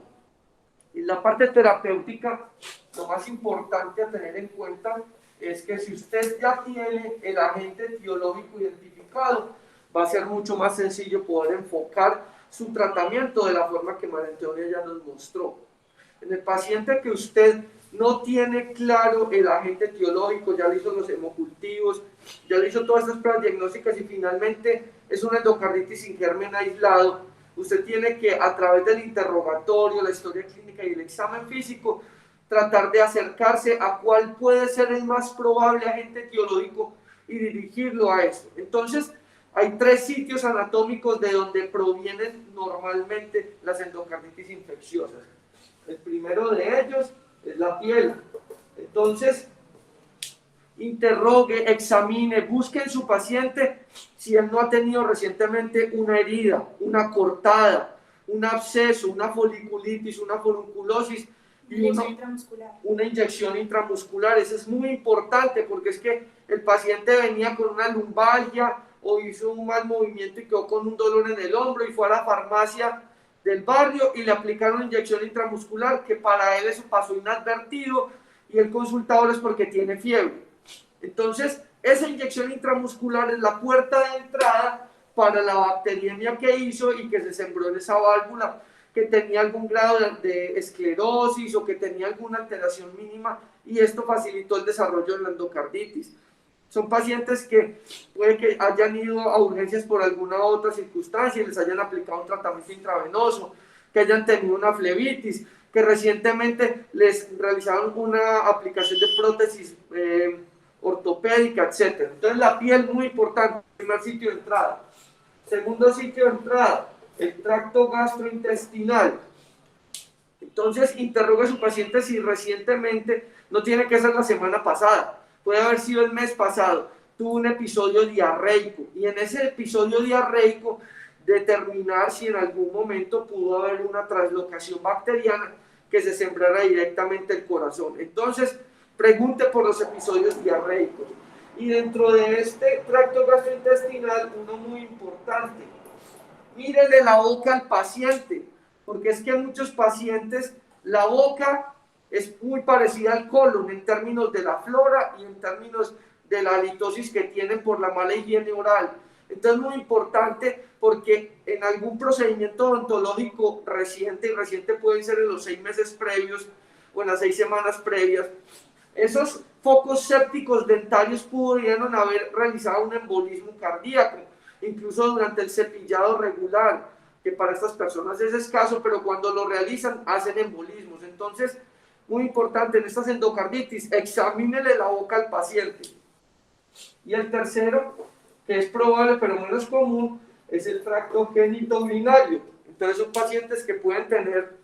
En la parte terapéutica, lo más importante a tener en cuenta es que si usted ya tiene el agente etiológico identificado, va a ser mucho más sencillo poder enfocar su tratamiento de la forma que María Antonia ya nos mostró. En el paciente que usted no tiene claro el agente etiológico, ya le hizo los hemocultivos, ya le hizo todas estas pruebas diagnósticas y finalmente es una endocarditis sin germen aislado, usted tiene que, a través del interrogatorio, la historia clínica y el examen físico, tratar de acercarse a cuál puede ser el más probable agente etiológico y dirigirlo a eso. Entonces, hay 3 sitios anatómicos de donde provienen normalmente las endocarditis infecciosas. El primero de ellos es la piel. Entonces, interrogue, examine, busque en su paciente si él no ha tenido recientemente una herida, una cortada, un absceso, una foliculitis, una folliculosis, Una inyección intramuscular. Eso es muy importante porque es que el paciente venía con una lumbalgia o hizo un mal movimiento y quedó con un dolor en el hombro y fue a la farmacia del barrio y le aplicaron inyección intramuscular, que para él eso pasó inadvertido y el consultador es porque tiene fiebre. Entonces, esa inyección intramuscular es la puerta de entrada para la bacteriemia que hizo y que se sembró en esa válvula, que tenía algún grado de esclerosis o que tenía alguna alteración mínima, y esto facilitó el desarrollo de la endocarditis. Son pacientes que puede que hayan ido a urgencias por alguna otra circunstancia y les hayan aplicado un tratamiento intravenoso, que hayan tenido una flebitis, que recientemente les realizaron una aplicación de prótesis ortopédica, etc. Entonces la piel muy importante, primer sitio de entrada. Segundo sitio de entrada, el tracto gastrointestinal. Entonces interroga a su paciente si recientemente, no tiene que ser la semana pasada, puede haber sido el mes pasado, tuvo un episodio diarreico, y en ese episodio diarreico determinar si en algún momento pudo haber una translocación bacteriana que se sembrara directamente el corazón. Entonces pregunte por los episodios diarreicos. Y dentro de este tracto gastrointestinal, uno muy importante, mírele la boca al paciente, porque es que muchos pacientes la boca es muy parecida al colon en términos de la flora y en términos de la halitosis que tienen por la mala higiene oral. Entonces es muy importante porque en algún procedimiento odontológico reciente, y reciente pueden ser en los 6 meses previos o en las 6 semanas previas, esos focos sépticos dentarios pudieron haber realizado un embolismo cardíaco, incluso durante el cepillado regular, que para estas personas es escaso, pero cuando lo realizan hacen embolismos. Entonces, muy importante en estas endocarditis, examínele la boca al paciente. Y el tercero, que es probable pero menos común, es el tracto genitourinario. Entonces son pacientes que pueden tener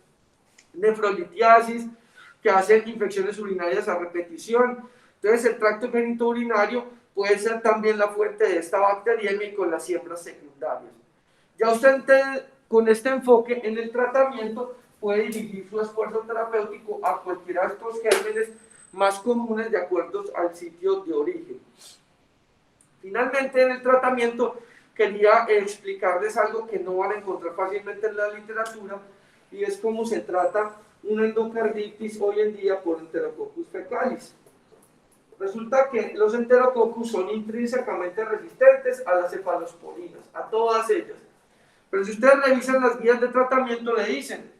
nefrolitiasis, que hacen infecciones urinarias a repetición. Entonces el tracto genitourinario puede ser también la fuente de esta bacteriemia y con las siembras secundarias. Ya usted con este enfoque en el tratamiento puede dirigir su esfuerzo terapéutico a cualquiera de estos gérmenes más comunes de acuerdo al sitio de origen. Finalmente, en el tratamiento quería explicarles algo que no van a encontrar fácilmente en la literatura, y es cómo se trata una endocarditis hoy en día por Enterococcus fecalis. Resulta que los Enterococcus son intrínsecamente resistentes a las cefalosporinas, a todas ellas. Pero si ustedes revisan las guías de tratamiento, le dicen,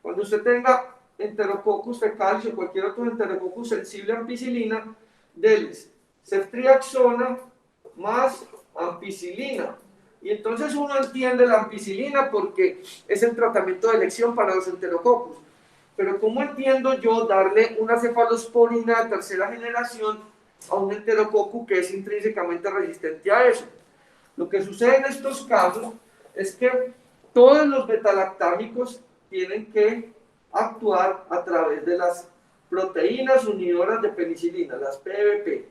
cuando usted tenga Enterococcus fecalis o cualquier otro Enterococcus sensible a ampicilina, denles ceftriaxona más ampicilina. Y entonces uno entiende la ampicilina porque es el tratamiento de elección para los Enterococcus. Pero ¿cómo entiendo yo darle una cefalosporina de tercera generación a un Enterococcus que es intrínsecamente resistente a eso? Lo que sucede en estos casos es que todos los betalactámicos tienen que actuar a través de las proteínas unidoras de penicilina, las PBP.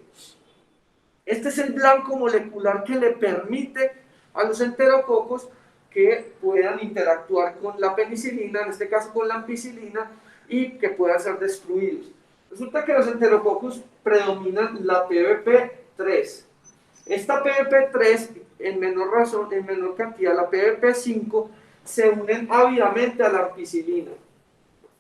Este es el blanco molecular que le permite a los enterococos que puedan interactuar con la penicilina, en este caso con la ampicilina, y que puedan ser destruidos. Resulta que los enterococos predominan la PBP3. Esta PBP3, en menor cantidad, la PBP5, se unen ávidamente a la ampicilina.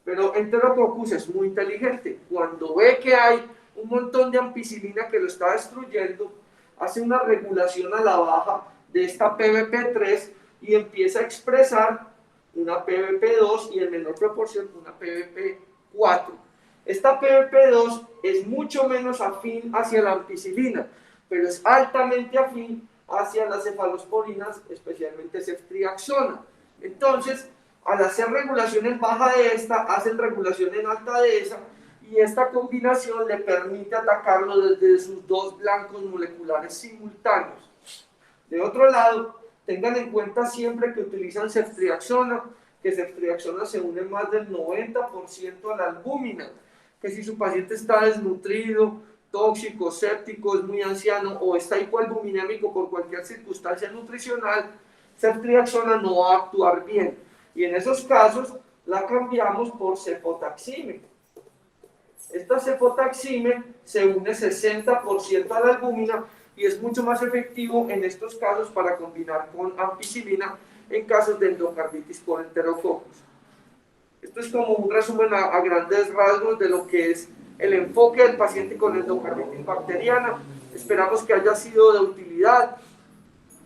Pero Enterococcus es muy inteligente. Cuando ve que hay un montón de ampicilina que lo está destruyendo, hace una regulación a la baja de esta PBP3 y empieza a expresar una PBP2 y en menor proporción una PBP4. Esta PBP2 es mucho menos afín hacia la ampicilina, pero es altamente afín hacia las cefalosporinas, especialmente ceftriaxona. Entonces, al hacer regulación en baja de esta, hacen regulación en alta de esa, y esta combinación le permite atacarlo desde sus dos blancos moleculares simultáneos. De otro lado, tengan en cuenta siempre que utilizan ceftriaxona, que ceftriaxona se une más del 90% a la albúmina, que si su paciente está desnutrido, tóxico, séptico, es muy anciano o está hipoalbuminémico por cualquier circunstancia nutricional, ceftriaxona no va a actuar bien. Y en esos casos la cambiamos por cefotaxime. Esta cefotaxime se une 60% a la albúmina y es mucho más efectivo en estos casos para combinar con ampicilina en casos de endocarditis por enterococos. Esto es como un resumen a grandes rasgos de lo que es el enfoque del paciente con endocarditis bacteriana. Esperamos que haya sido de utilidad.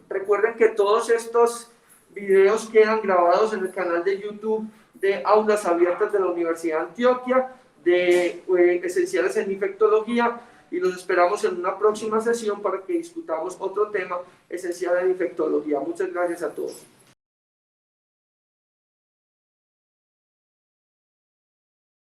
Recuerden que todos estos videos quedan grabados en el canal de YouTube de Aulas Abiertas de la Universidad de Antioquia, de Esenciales en Infectología, y los esperamos en una próxima sesión para que discutamos otro tema esencial en infectología. Muchas gracias a todos.